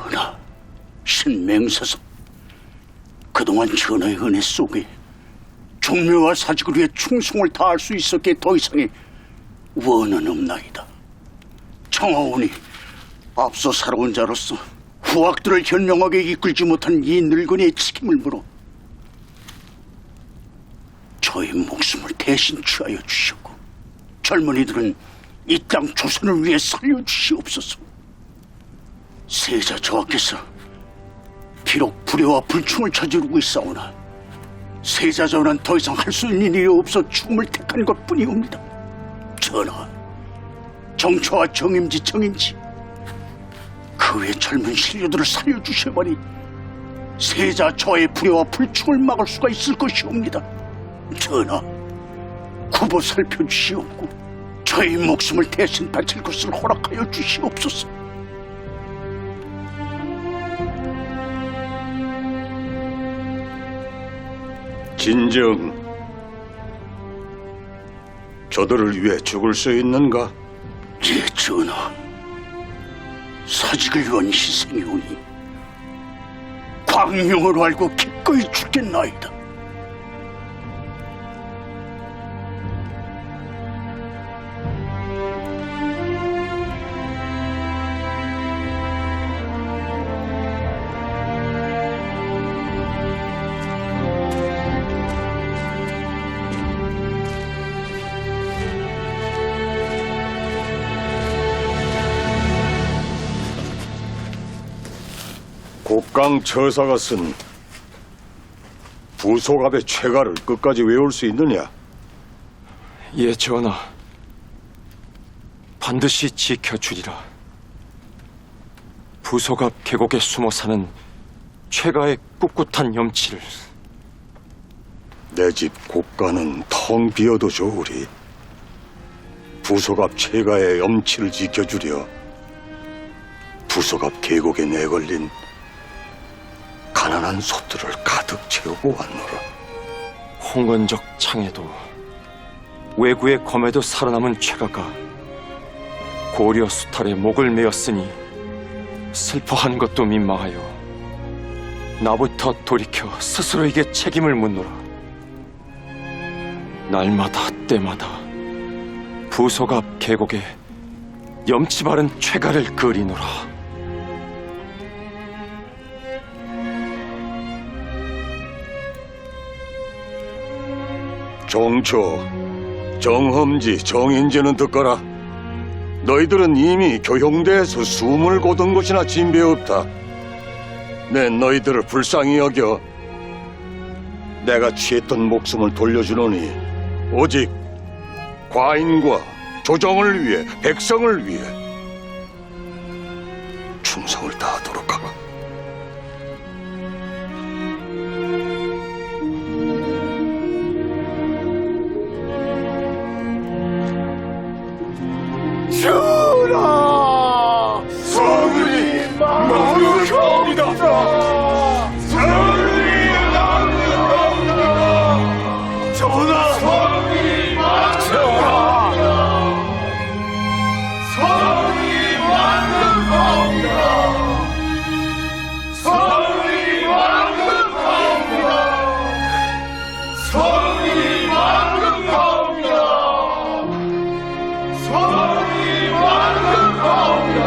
전하, 신맹사성, 그동안 전하의 은혜 속에 종묘와 사직을 위해 충성을 다할 수 있었기에 더 이상의 원은 없나이다. 청하오니 앞서 살아온 자로서 후학들을 현명하게 이끌지 못한 이 늙은이의 책임을 물어 저의 목숨을 대신 취하여 주셨고, 젊은이들은 이 땅 조선을 위해 살려주시옵소서. 세자 저하께서 비록 불효와 불충을 저지르고 있사오나 세자 전하는 더 이상 할 수 있는 일이 없어 죽음을 택한 것뿐이옵니다. 전하, 정초와 정임지 그 외 젊은 신료들을 살려주셔야만이 세자 저의 불효와 불충을 막을 수가 있을 것이옵니다. 전하, 굽어 살펴주시옵고 저의 목숨을 대신 바칠 것을 허락하여 주시옵소서. 진정, 저들을 위해 죽을 수 있는가? 예, 전하. 사직을 위한 희생이오니 광명으로 알고 기꺼이 죽겠나이다. 곡강 처사가 쓴 부소갑의 최가를 끝까지 외울 수 있느냐? 예, 전하. 반드시 지켜주리라. 부소갑 계곡에 숨어 사는 최가의 꿋꿋한 염치를. 내 집 곡간은 텅 비어도 좋으리. 부소갑 최가의 염치를 지켜주려 부소갑 계곡에 내걸린 가난한 소들을 가득 채우고 왔노라. 홍건적 창에도 왜구의 검에도 살아남은 최가가 고려 수탈에 목을 메었으니 슬퍼하는 것도 민망하여 나부터 돌이켜 스스로에게 책임을 묻노라. 날마다 때마다 부소갑 계곡에 염치 바른 최가를 그리노라. 정초, 정험지, 정인재는 듣거라. 너희들은 이미 교형대에서 숨을 거둔 것이나 진배 없다. 내 너희들을 불쌍히 여겨 내가 취했던 목숨을 돌려주노니 오직 과인과 조정을 위해, 백성을 위해 충성을 다하도록 하라. 전하! 성은이 망국하옵니다! 성은이 망국하옵니다! 전하! 성은이 망국하옵니다! 성은이 망국하옵니다! 성은이 망국하옵니다! 성은이 망국하옵니다!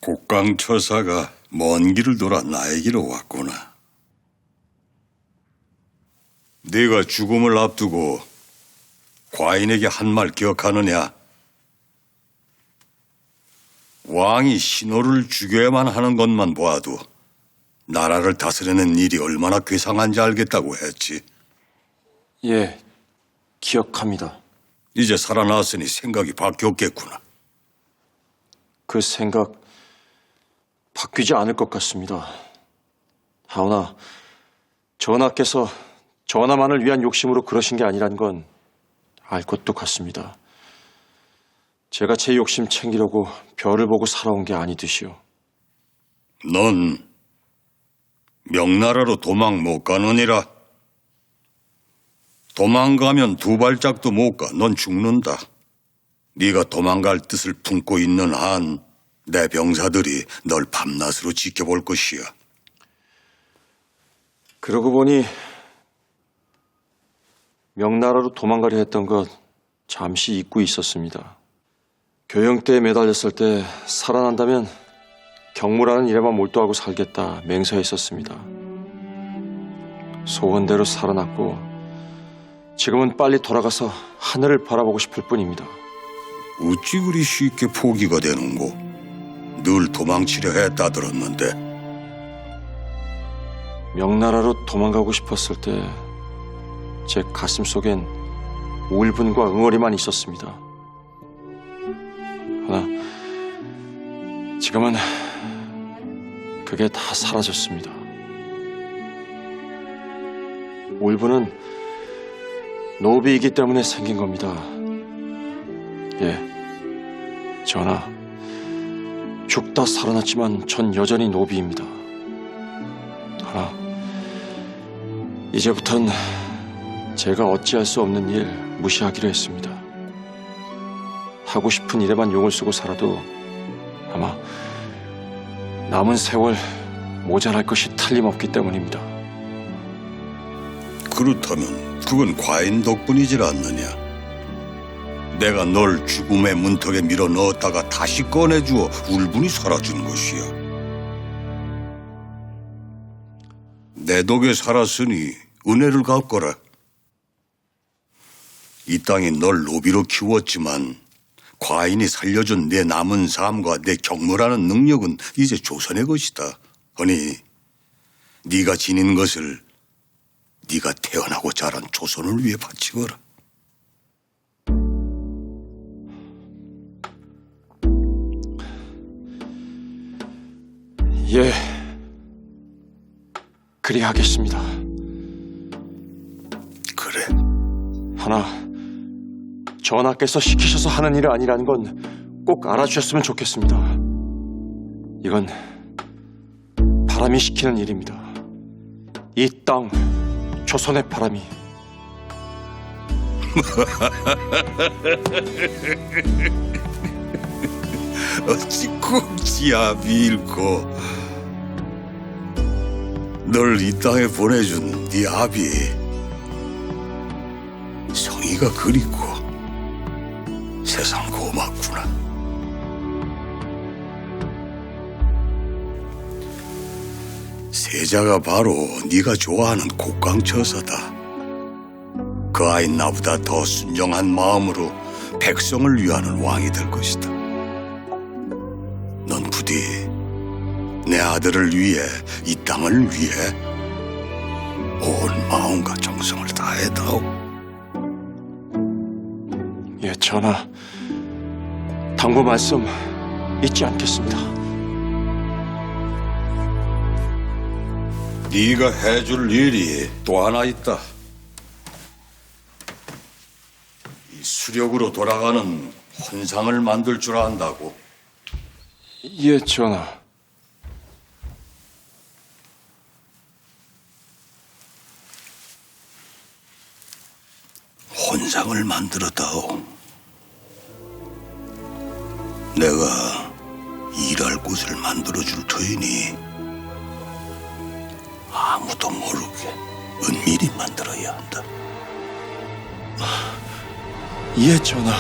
곡강처사가 먼 길을 돌아 나에게로 왔구나. 네가 죽음을 앞두고 과인에게 한 말 기억하느냐? 왕이 신호를 죽여야만 하는 것만 보아도 나라를 다스리는 일이 얼마나 괴상한지 알겠다고 했지. 예, 기억합니다. 이제 살아났으니 생각이 바뀌었겠구나. 그 생각 바뀌지 않을 것 같습니다. 하오나 전하께서 전하만을 위한 욕심으로 그러신 게 아니란 건 알 것도 같습니다. 제가 제 욕심 챙기려고 별을 보고 살아온 게 아니듯이요. 넌 명나라로 도망 못 가느니라. 도망가면 두 발짝도 못 가. 넌 죽는다. 네가 도망갈 뜻을 품고 있는 한 내 병사들이 널 밤낮으로 지켜볼 것이야. 그러고 보니 명나라로 도망가려 했던 것 잠시 잊고 있었습니다. 교영대에 매달렸을 때 살아난다면 경무라는 일에만 몰두하고 살겠다 맹세했었습니다. 소원대로 살아났고 지금은 빨리 돌아가서 하늘을 바라보고 싶을 뿐입니다. 어찌 그리 쉽게 포기가 되는고? 늘 도망치려 했다 들었는데. 명나라로 도망가고 싶었을 때 제 가슴 속엔 울분과 응어리만 있었습니다. 하나, 지금은 그게 다 사라졌습니다. 울분은 노비이기 때문에 생긴 겁니다. 예, 전하, 죽다 살아났지만 전 여전히 노비입니다. 하나, 이제부턴 제가 어찌할 수 없는 일 무시하기로 했습니다. 하고 싶은 일에만 용을 쓰고 살아도 아마 남은 세월 모자랄 것이 틀림없기 때문입니다. 그렇다면 그건 과인 덕분이질 않느냐? 내가 널 죽음의 문턱에 밀어 넣었다가 다시 꺼내주어 울분이 사라진 것이야. 내 덕에 살았으니 은혜를 갚거라. 이 땅이 널 노비로 키웠지만 과인이 살려준 내 남은 삶과 내 경무라는 능력은 이제 조선의 것이다. 허니 네가 지닌 것을 네가 태어나고 자란 조선을 위해 바치거라. 예, 그리하겠습니다. 그래. 하나, 전하께서 시키셔서 하는 일이 아니라는 건 꼭 알아주셨으면 좋겠습니다. 이건 바람이 시키는 일입니다. 이 땅, 조선의 바람이. 어찌 꼭지압이 잃고 널 이 땅에 보내준 네 아비 성의가 그립고 세상 고맙구나. 세자가 바로 네가 좋아하는 곡강처사다. 그 아인 나보다 더 순정한 마음으로 백성을 위하는 왕이 될 것이다. 넌 부디 내 아들을 위해 이 땅을 위해 온 마음과 정성을 다해다오. 예, 전하, 당부 말씀 잊지 않겠습니다. 네가 해줄 일이 또 하나 있다. 이 수력으로 돌아가는 혼상을 만들 줄 안다고. 예, 전하. 혼상을 만들었다오. 내가 일할 곳을 만들어줄 터이니 아무도 모르게 은밀히 만들어야 한다. 예, 전하.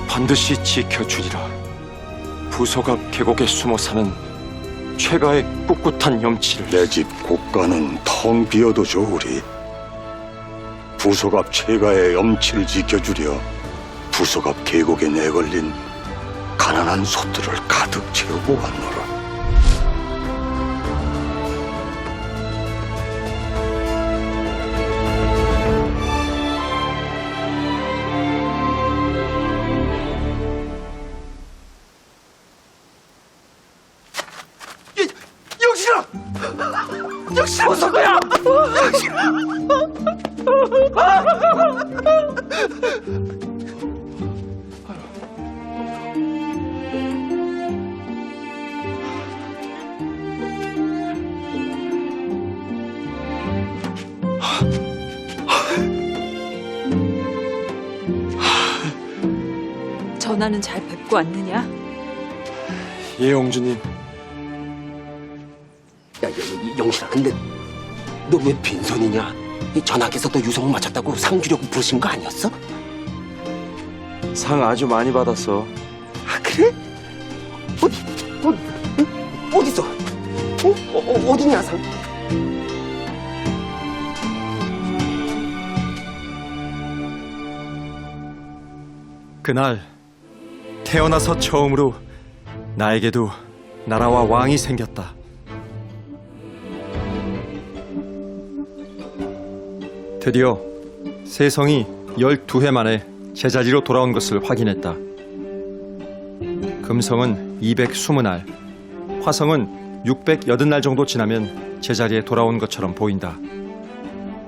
반드시 지켜주리라. 부속 앞 계곡에 숨어 사는 최가의 꿋꿋한 염치를. 내 집 곳간은 텅 비어도 좋으리. 부속 앞 최가의 염치를 지켜주려 부석 앞 계곡에 내걸린 가난한 소들을 가득 채우고 왔노라. 영신아! 영신아 어서 거야! 전화는 잘 뵙고 왔느냐? 예, 영주님. 야, 영신아, 근데 너 왜 빈손이냐? 이 전하께서 너 유성 맞췄다고 상 주려고 부르신 거 아니었어? 상 아주 많이 받았어. 아, 그래? 어딨어? 어디냐, 상? 그날 태어나서 처음으로 나에게도 나라와 왕이 생겼다. 드디어 세성이 12해 만에 제자리로 돌아온 것을 확인했다. 금성은 220날, 화성은 680날 정도 지나면 제자리에 돌아온 것처럼 보인다.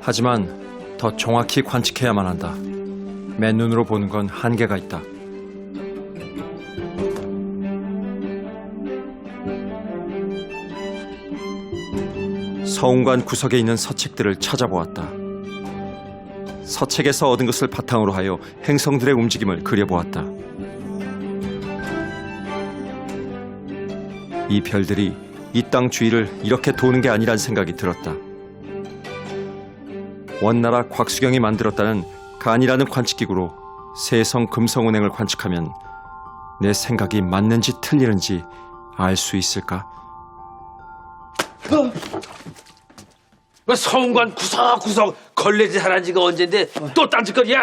하지만 더 정확히 관측해야만 한다. 맨눈으로 보는 건 한계가 있다. 서운관 구석에 있는 서책들을 찾아보았다. 서책에서 얻은 것을 바탕으로 하여 행성들의 움직임을 그려보았다. 이 별들이 이 땅 주위를 이렇게 도는 게 아니란 생각이 들었다. 원나라 곽수경이 만들었다는 간이라는 관측기구로 세성 금성운행을 관측하면 내 생각이 맞는지 틀리는지 알 수 있을까? 그 서운관 구석구석 걸레질 하는 지가 언젠데 또 딴짓거리야?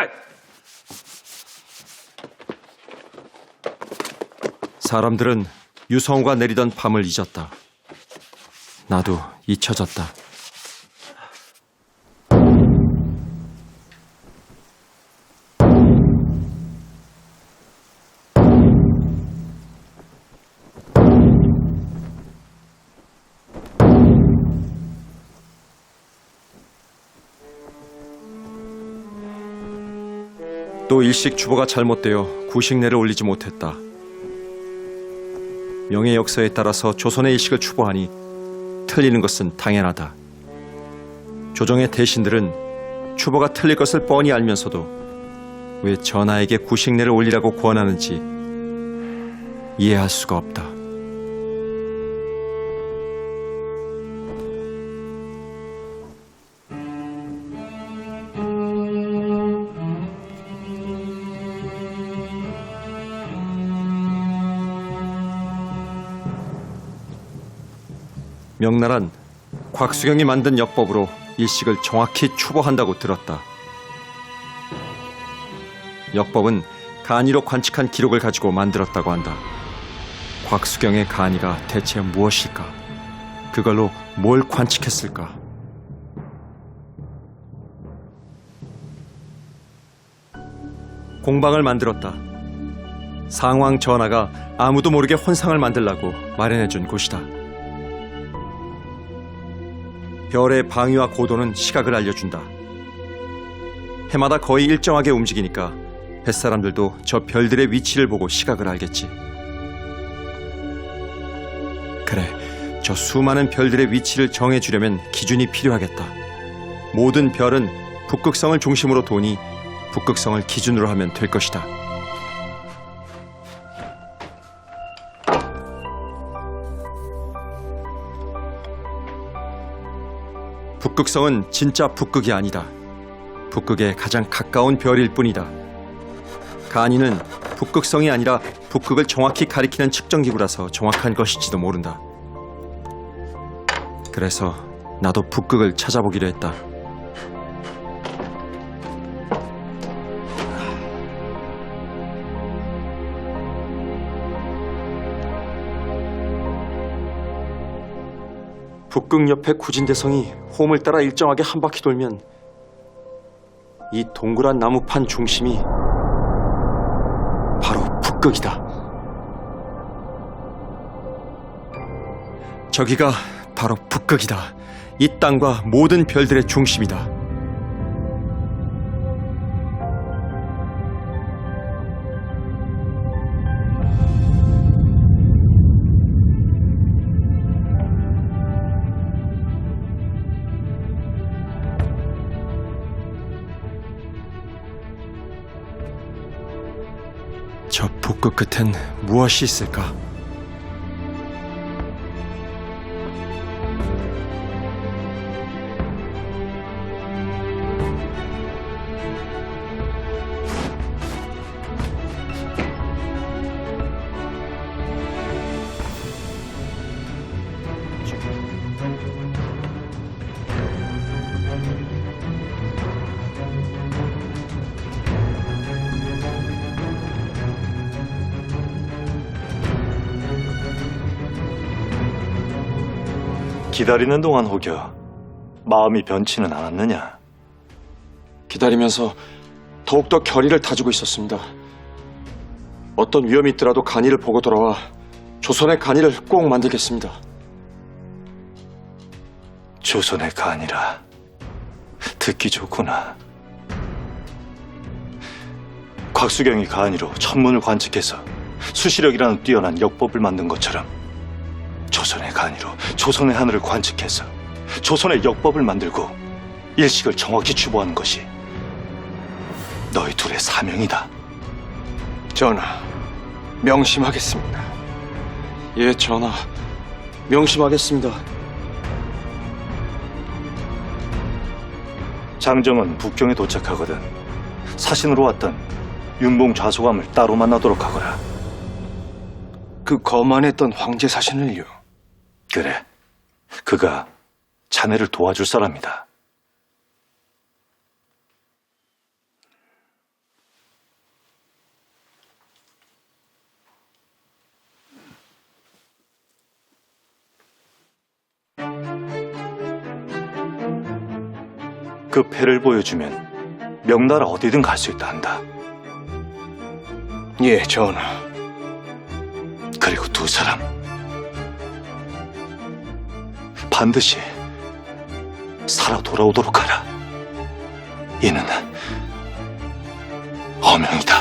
사람들은 유성우가 내리던 밤을 잊었다. 나도 잊혀졌다. 또 일식 주보가 잘못되어 구식내를 올리지 못했다. 명예 역사에 따라서 조선의 일식을 추보하니 틀리는 것은 당연하다. 조정의 대신들은 추보가 틀릴 것을 뻔히 알면서도 왜 전하에게 구식내를 올리라고 권하는지 이해할 수가 없다. 명나란 곽수경이 만든 역법으로 일식을 정확히 추보한다고 들었다. 역법은 간이로 관측한 기록을 가지고 만들었다고 한다. 곽수경의 간이가 대체 무엇일까? 그걸로 뭘 관측했을까? 공방을 만들었다. 상왕 전하가 아무도 모르게 혼상을 만들라고 마련해준 곳이다. 별의 방위와 고도는 시각을 알려준다. 해마다 거의 일정하게 움직이니까 뱃사람들도 저 별들의 위치를 보고 시각을 알겠지. 그래, 저 수많은 별들의 위치를 정해주려면 기준이 필요하겠다. 모든 별은 북극성을 중심으로 도니 북극성을 기준으로 하면 될 것이다. 북극성은 진짜 북극이 아니다. 북극에 가장 가까운 별일 뿐이다. 간이는 북극성이 아니라 북극을 정확히 가리키는 측정기구라서 정확한 것일지도 모른다. 그래서 나도 북극을 찾아보기로 했다. 북극 옆에 구진대성이 홈을 따라 일정하게 한 바퀴 돌면 이 동그란 나무판 중심이 바로 북극이다. 저기가 바로 북극이다. 이 땅과 모든 별들의 중심이다. 저 북극 끝엔 무엇이 있을까? 기다리는 동안 혹여 마음이 변치는 않았느냐? 기다리면서 더욱더 결의를 다지고 있었습니다. 어떤 위험이 있더라도 간이를 보고 돌아와 조선의 간이를 꼭 만들겠습니다. 조선의 간이라 듣기 좋구나. 곽수경이 간이로 천문을 관측해서 수시력이라는 뛰어난 역법을 만든 것처럼 조선의 간이로 조선의 하늘을 관측해서 조선의 역법을 만들고 일식을 정확히 추구하는 것이 너희 둘의 사명이다. 전하, 명심하겠습니다. 예, 전하, 명심하겠습니다. 장정은 북경에 도착하거든 사신으로 왔던 윤봉 좌소감을 따로 만나도록 하거라. 그 거만했던 황제 사신을요? 그래, 그가 자네를 도와줄 사람이다. 그 패를 보여주면 명나라 어디든 갈 수 있다 한다. 예, 전하. 그리고 두 사람 반드시 살아 돌아오도록 하라. 이는 어명이다.